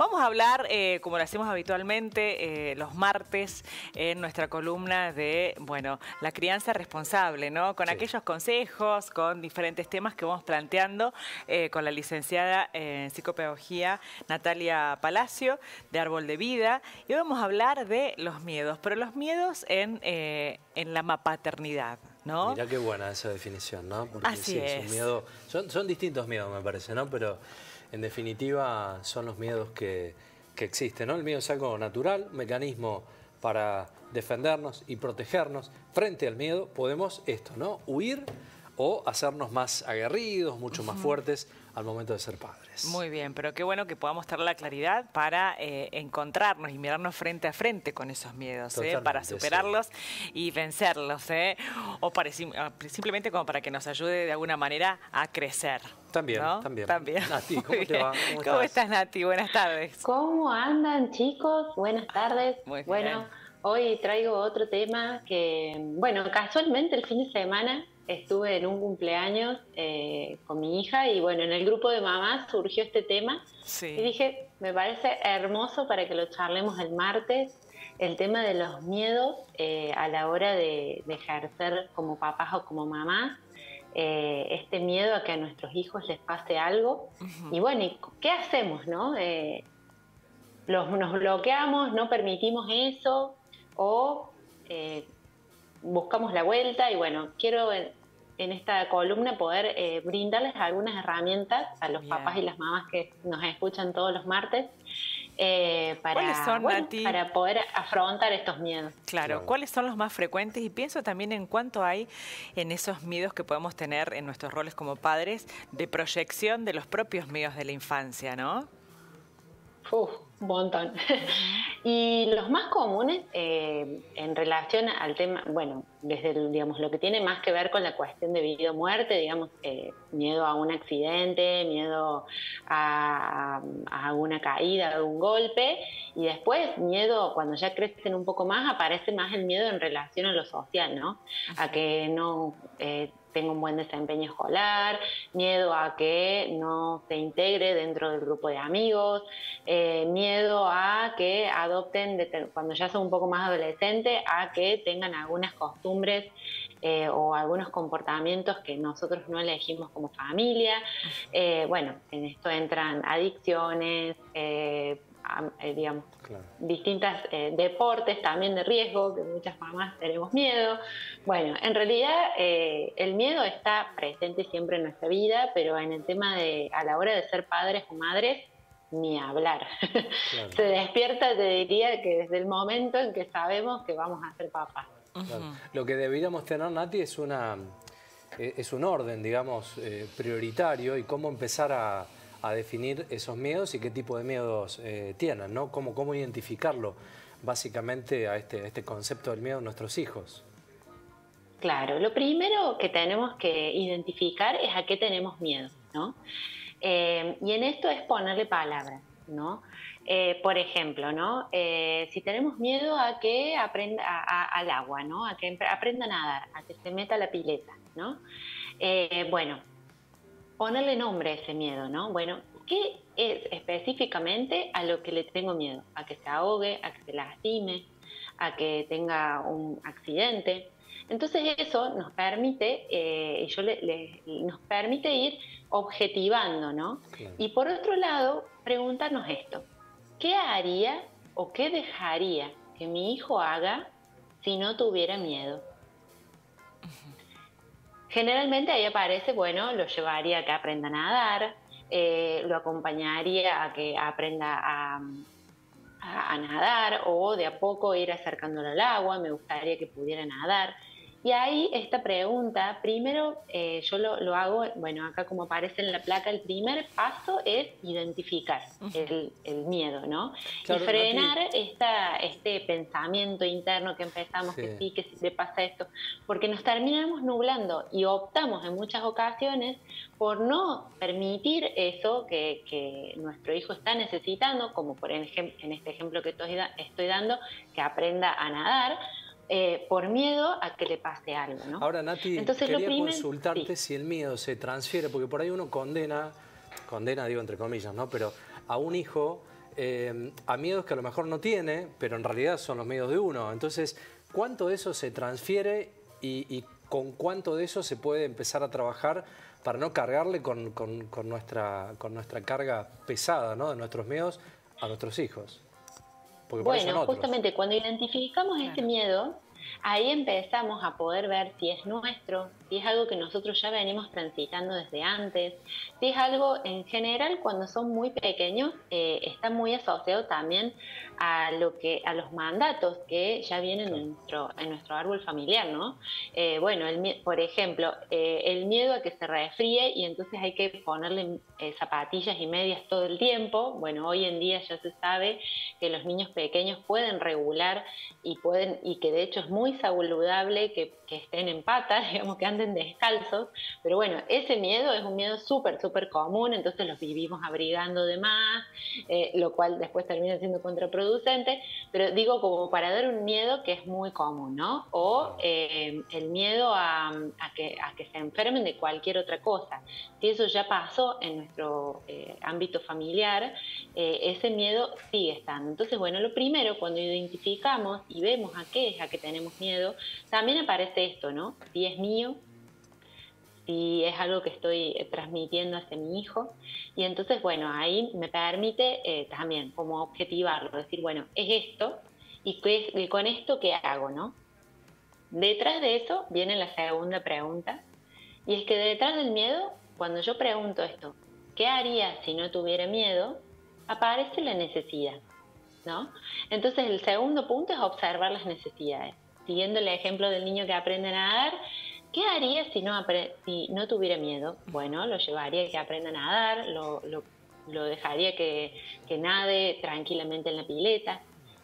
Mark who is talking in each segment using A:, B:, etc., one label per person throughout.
A: Vamos a hablar, como lo hacemos habitualmente, los martes en nuestra columna de, bueno, la crianza responsable, ¿no? Con aquellos consejos, con diferentes temas que vamos planteando con la licenciada en psicopedagogía Natalia Palacio, de Árbol de Vida. Y hoy vamos a hablar de los miedos, pero los miedos en la paternidad, ¿no?
B: Mirá qué buena esa definición, ¿no? Porque
A: Así es.
B: Es un miedo, son distintos miedos, me parece, ¿no? Pero en definitiva son los miedos que existen, ¿no? El miedo es algo natural, un mecanismo para defendernos y protegernos. Frente al miedo podemos ¿no? Huir o hacernos más aguerridos, mucho más fuertes al momento de ser padres.
A: Muy bien, pero qué bueno que podamos tener la claridad para encontrarnos y mirarnos frente a frente con esos miedos, para superarlos y vencerlos, o para, simplemente como para que nos ayude de alguna manera a crecer.
B: También,
A: ¿no?
B: también. Nati, ¿cómo te va?
A: ¿Cómo estás, Nati? Buenas tardes.
C: ¿Cómo andan, chicos? Buenas tardes.
A: Muy bien.
C: Bueno, hoy traigo otro tema que, bueno, casualmente el fin de semana estuve en un cumpleaños con mi hija y, bueno, en el grupo de mamás surgió este tema.
A: Sí.
C: Y dije, me parece hermoso para que lo charlemos el martes, el tema de los miedos a la hora de ejercer como papás o como mamás. Este miedo a que a nuestros hijos les pase algo. Y bueno, ¿y qué hacemos, no? Nos bloqueamos, no permitimos eso o buscamos la vuelta. Y bueno, quiero en esta columna poder brindarles algunas herramientas a los papás y las mamás que nos escuchan todos los martes para poder afrontar estos miedos.
A: Claro, ¿cuáles son los más frecuentes? Y pienso también en cuánto hay en esos miedos que podemos tener en nuestros roles como padres de proyección de los propios miedos de la infancia, ¿no?
C: Un montón. Y los más comunes en relación al tema, bueno, desde digamos, lo que tiene más que ver con la cuestión de vida o muerte, digamos, miedo a un accidente, miedo a una caída, a un golpe, y después miedo, cuando ya crecen un poco más, aparece más el miedo en relación a lo social, ¿no? A que no tenga un buen desempeño escolar, miedo a que no se integre dentro del grupo de amigos, miedo a que adopten, cuando ya son un poco más adolescentes, a que tengan algunas costumbres o algunos comportamientos que nosotros no elegimos como familia. Bueno, en esto entran adicciones, digamos, distintas deportes también de riesgo, que muchas mamás tenemos miedo. Bueno, en realidad el miedo está presente siempre en nuestra vida, pero en el tema a la hora de ser padres o madres, ni hablar. Claro. Se despierta, te diría, que desde el momento en que sabemos que vamos a ser papás.
B: Claro. Lo que deberíamos tener, Nati, es un orden, digamos, prioritario, y cómo empezar a definir esos miedos y qué tipo de miedos tienen, ¿no? Cómo identificarlo, básicamente, a este concepto del miedo de nuestros hijos.
C: Claro, lo primero que tenemos que identificar es a qué tenemos miedo, ¿no? Y en esto es ponerle palabras, ¿no? Por ejemplo, ¿no? Si tenemos miedo a que aprenda al agua, ¿no? A que aprenda a nadar, a que se meta a la pileta, ¿no? Bueno, ponerle nombre a ese miedo, ¿no? Bueno, ¿qué es específicamente a lo que le tengo miedo? A que se ahogue, a que se lastime, a que tenga un accidente. Entonces eso nos permite, nos permite ir objetivando, ¿no? Claro. Y por otro lado, preguntarnos esto: ¿qué haría o qué dejaría que mi hijo haga si no tuviera miedo? Generalmente ahí aparece, bueno, lo llevaría a que aprenda a nadar, lo acompañaría a que aprenda a nadar, o de a poco ir acercándolo al agua, me gustaría que pudiera nadar. Y ahí esta pregunta, primero yo lo hago, bueno, acá como aparece en la placa, el primer paso es identificar el miedo, ¿no? Claro, y frenar este pensamiento interno que empezamos, que sí, que le pasa esto, porque nos terminamos nublando y optamos en muchas ocasiones por no permitir eso que nuestro hijo está necesitando, como por ejemplo, en este ejemplo que estoy dando, que aprenda a nadar, por miedo a que le pase algo, ¿no?
B: Ahora, Nati, entonces, quería consultarte si el miedo se transfiere, porque por ahí uno condena, digo entre comillas, ¿no? Pero a un hijo a miedos que a lo mejor no tiene, pero en realidad son los miedos de uno. Entonces, ¿cuánto de eso se transfiere y con cuánto de eso se puede empezar a trabajar para no cargarle con nuestra carga pesada, ¿no?, de nuestros miedos a nuestros hijos? Porque por eso son
C: Bueno,
B: otros.
C: justamente cuando identificamos este miedo, ahí empezamos a poder ver si es nuestro, si es algo que nosotros ya venimos transitando desde antes, si es algo en general cuando son muy pequeños, está muy asociado también a los mandatos que ya vienen en nuestro árbol familiar, ¿no? Bueno, por ejemplo, el miedo a que se resfríe y entonces hay que ponerle zapatillas y medias todo el tiempo. Bueno, hoy en día ya se sabe que los niños pequeños pueden regular y que de hecho es muy saludable que estén en patas, digamos, que anden descalzos, pero bueno, ese miedo es un miedo súper común, entonces los vivimos abrigando de más, lo cual después termina siendo contraproducente, pero digo como para dar un miedo que es muy común, ¿no? O el miedo a que se enfermen de cualquier otra cosa. Si eso ya pasó en nuestro ámbito familiar, ese miedo sigue estando. Entonces, bueno, lo primero, cuando identificamos y vemos a qué es a que tenemos miedo, también aparece esto, ¿no? Si es mío, si es algo que estoy transmitiendo hacia mi hijo. Y entonces, bueno, ahí me permite también como objetivarlo, decir, bueno, es esto, y con esto, ¿qué hago, no? Detrás de eso viene la segunda pregunta, y es que detrás del miedo, cuando yo pregunto esto, ¿qué haría si no tuviera miedo?, aparece la necesidad, ¿no? Entonces, el segundo punto es observar las necesidades. Siguiendo el ejemplo del niño que aprende a nadar, ¿qué haría si no tuviera miedo? Bueno, lo llevaría a que aprenda a nadar, lo dejaría que nade tranquilamente en la pileta.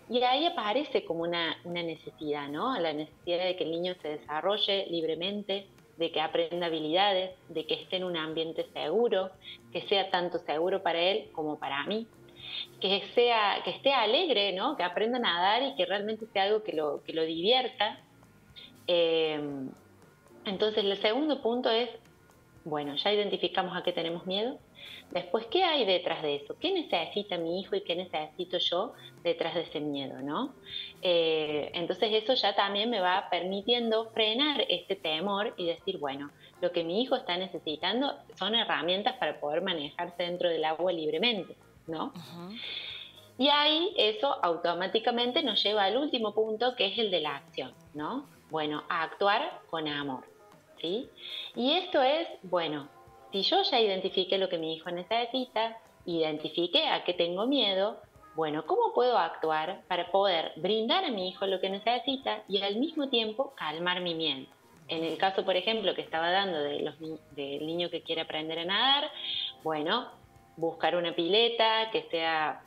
C: Y ahí aparece como una necesidad, ¿no? La necesidad de que el niño se desarrolle libremente, de que aprenda habilidades, de que esté en un ambiente seguro, que sea tanto seguro para él como para mí. Que esté alegre, ¿no? Que aprenda a nadar y que realmente sea algo que lo divierta. Entonces, el segundo punto es, bueno, ya identificamos a qué tenemos miedo. Después, ¿qué hay detrás de eso? ¿Qué necesita mi hijo y qué necesito yo detrás de ese miedo, ¿no? Entonces, eso ya también me va permitiendo frenar este temor y decir, bueno, lo que mi hijo está necesitando son herramientas para poder manejarse dentro del agua libremente, ¿no? Uh-huh. Y ahí eso automáticamente nos lleva al último punto, que es el de la acción, ¿no? Bueno, a actuar con amor, ¿sí? Y esto es, bueno, si yo ya identifiqué lo que mi hijo necesita, identifiqué a qué tengo miedo, bueno, ¿cómo puedo actuar para poder brindar a mi hijo lo que necesita y al mismo tiempo calmar mi miedo? En el caso, por ejemplo, que estaba dando del niño que quiere aprender a nadar, bueno, buscar una pileta que sea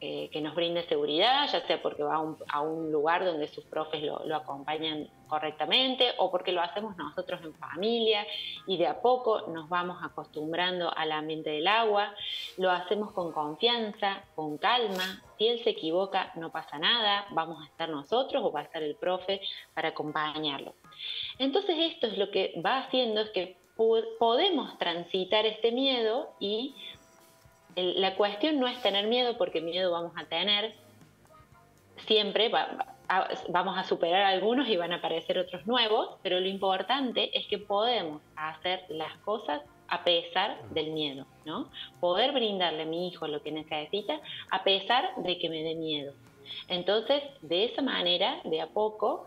C: que nos brinde seguridad, ya sea porque va a un lugar donde sus profes lo acompañan correctamente o porque lo hacemos nosotros en familia y de a poco nos vamos acostumbrando al ambiente del agua, lo hacemos con confianza, con calma. Si él se equivoca no pasa nada, vamos a estar nosotros o va a estar el profe para acompañarlo. Entonces esto es lo que va haciendo, es que podemos transitar este miedo y la cuestión no es tener miedo, porque miedo vamos a tener siempre, vamos a superar algunos y van a aparecer otros nuevos, pero lo importante es que podemos hacer las cosas a pesar del miedo, ¿no? Poder brindarle a mi hijo lo que necesita a pesar de que me dé miedo. Entonces, de esa manera, de a poco,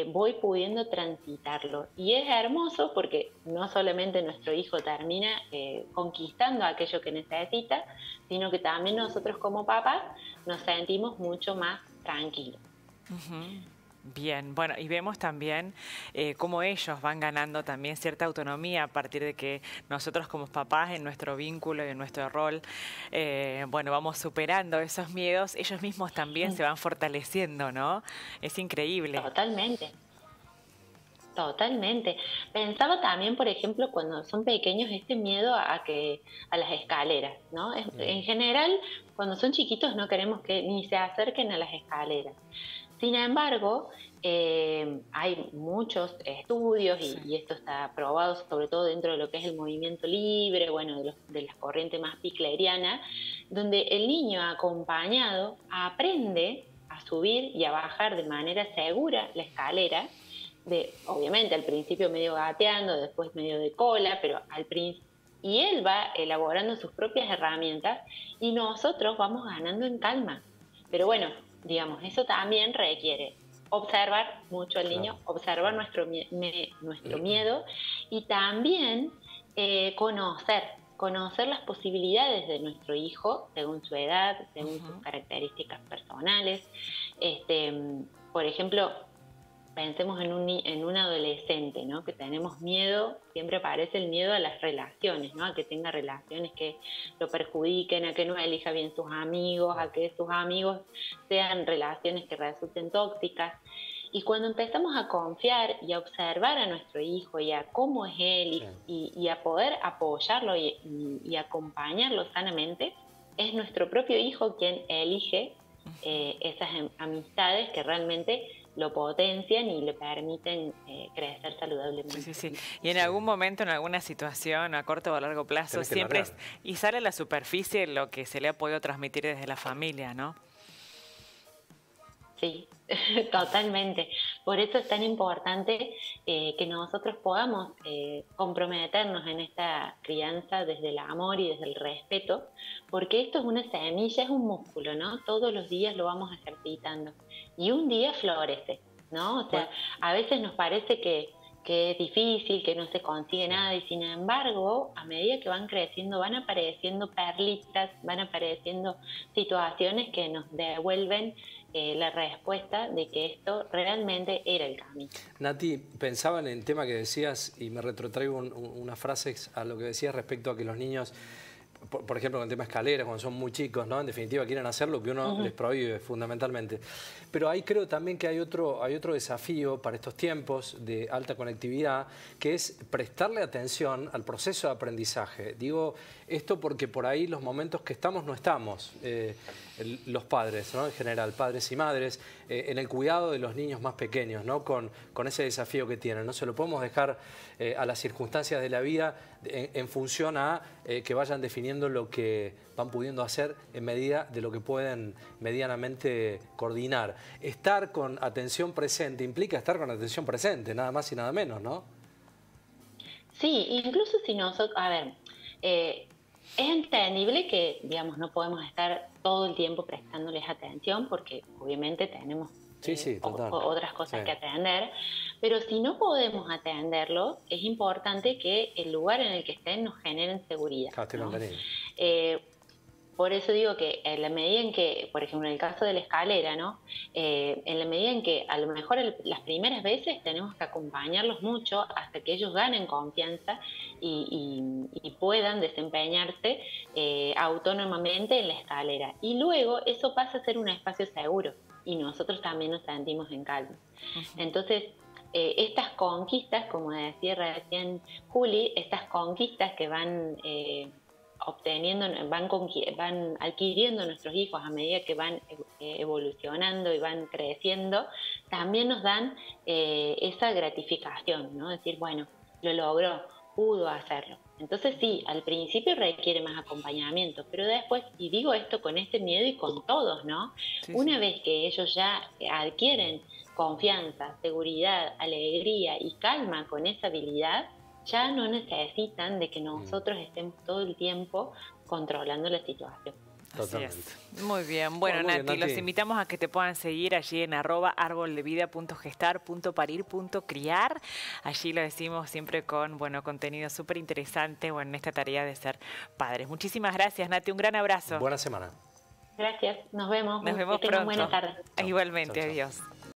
C: voy pudiendo transitarlo. Y es hermoso porque no solamente nuestro hijo termina conquistando aquello que necesita, sino que también nosotros como papás nos sentimos mucho más tranquilos.
A: Uh-huh. Bien, bueno, y vemos también cómo ellos van ganando también cierta autonomía a partir de que nosotros como papás en nuestro vínculo y en nuestro rol, bueno, vamos superando esos miedos, ellos mismos también se van fortaleciendo, ¿no? Es increíble.
C: Totalmente. Totalmente. Pensaba también, por ejemplo, cuando son pequeños, este miedo a las escaleras, ¿no? En general, cuando son chiquitos no queremos que ni se acerquen a las escaleras. Sin embargo, hay muchos estudios y esto está probado sobre todo dentro de lo que es el movimiento libre, bueno, de la corriente más picleriana, donde el niño acompañado aprende a subir y a bajar de manera segura la escalera, obviamente al principio medio gateando, después medio de cola, pero y él va elaborando sus propias herramientas y nosotros vamos ganando en calma. Pero bueno, digamos, eso también requiere observar mucho al niño, observar nuestro miedo y también conocer las posibilidades de nuestro hijo según su edad, según sus características personales. Por ejemplo, pensemos en un adolescente, ¿no? Que tenemos miedo, siempre aparece el miedo a las relaciones, ¿no? A que tenga relaciones que lo perjudiquen, a que no elija bien sus amigos, a que sus amigos sean relaciones que resulten tóxicas. Y cuando empezamos a confiar y a observar a nuestro hijo y a cómo es él y a poder apoyarlo y acompañarlo sanamente, es nuestro propio hijo quien elige esas amistades que realmente lo potencian y le permiten crecer saludablemente.
A: Sí, sí, sí. Y en algún momento, en alguna situación, a corto o a largo plazo, siempre y sale a la superficie lo que se le ha podido transmitir desde la familia, ¿no?
C: Sí, totalmente. Por eso es tan importante que nosotros podamos comprometernos en esta crianza desde el amor y desde el respeto, porque esto es una semilla, es un músculo, ¿no? Todos los días lo vamos ejercitando y un día florece, ¿no? O sea, a veces nos parece que es difícil, que no se consigue nada y sin embargo, a medida que van creciendo, van apareciendo perlitas, van apareciendo situaciones que nos devuelven la respuesta de que esto realmente era el camino.
B: Nati, pensaba en el tema que decías y me retrotraigo unas frases a lo que decías respecto a que los niños, por ejemplo, con el tema escaleras, cuando son muy chicos, ¿no? En definitiva quieren hacer lo que uno les prohíbe fundamentalmente. Pero ahí creo también que hay otro desafío para estos tiempos de alta conectividad, que es prestarle atención al proceso de aprendizaje. Digo esto porque por ahí los momentos que estamos no estamos, los padres, ¿no? En general, padres y madres, en el cuidado de los niños más pequeños, ¿no? Con ese desafío que tienen. No se lo podemos dejar a las circunstancias de la vida en función a que vayan definiendo lo que van pudiendo hacer en medida de lo que pueden medianamente coordinar. Estar con atención presente implica estar con atención presente, nada más y nada menos, ¿no?
C: Sí, incluso si nosotros, a ver, es entendible que, digamos, no podemos estar todo el tiempo prestándoles atención porque obviamente tenemos otras cosas que atender, pero si no podemos atenderlos, es importante que el lugar en el que estén nos generen seguridad, ¿no? Por eso digo que en la medida en que, por ejemplo, en el caso de la escalera, ¿no? En la medida en que a lo mejor las primeras veces tenemos que acompañarlos mucho hasta que ellos ganen confianza y puedan desempeñarse autónomamente en la escalera. Y luego eso pasa a ser un espacio seguro y nosotros también nos sentimos en calma. Entonces, estas conquistas, como decía recién Juli, estas conquistas que van obteniendo, van adquiriendo nuestros hijos a medida que van evolucionando y van creciendo, también nos dan esa gratificación, ¿no? Decir, bueno, lo logró, pudo hacerlo. Entonces sí, al principio requiere más acompañamiento, pero después, y digo esto con este miedo y con todos, ¿no? Una vez que ellos ya adquieren confianza, seguridad, alegría y calma con esa habilidad, ya no necesitan de que nosotros estemos todo el tiempo controlando la situación.
A: Totalmente. Así es. Muy bien. Bueno, Nati, los invitamos a que te puedan seguir allí en @arboldevida.gestar.parir.criar. Allí lo decimos siempre con contenido súper interesante en esta tarea de ser padres. Muchísimas gracias, Nati. Un gran abrazo.
B: Buena semana.
C: Gracias. Nos vemos.
A: Nos vemos pronto.
C: Buena tarde.
A: Igualmente. Chau, chau. Adiós.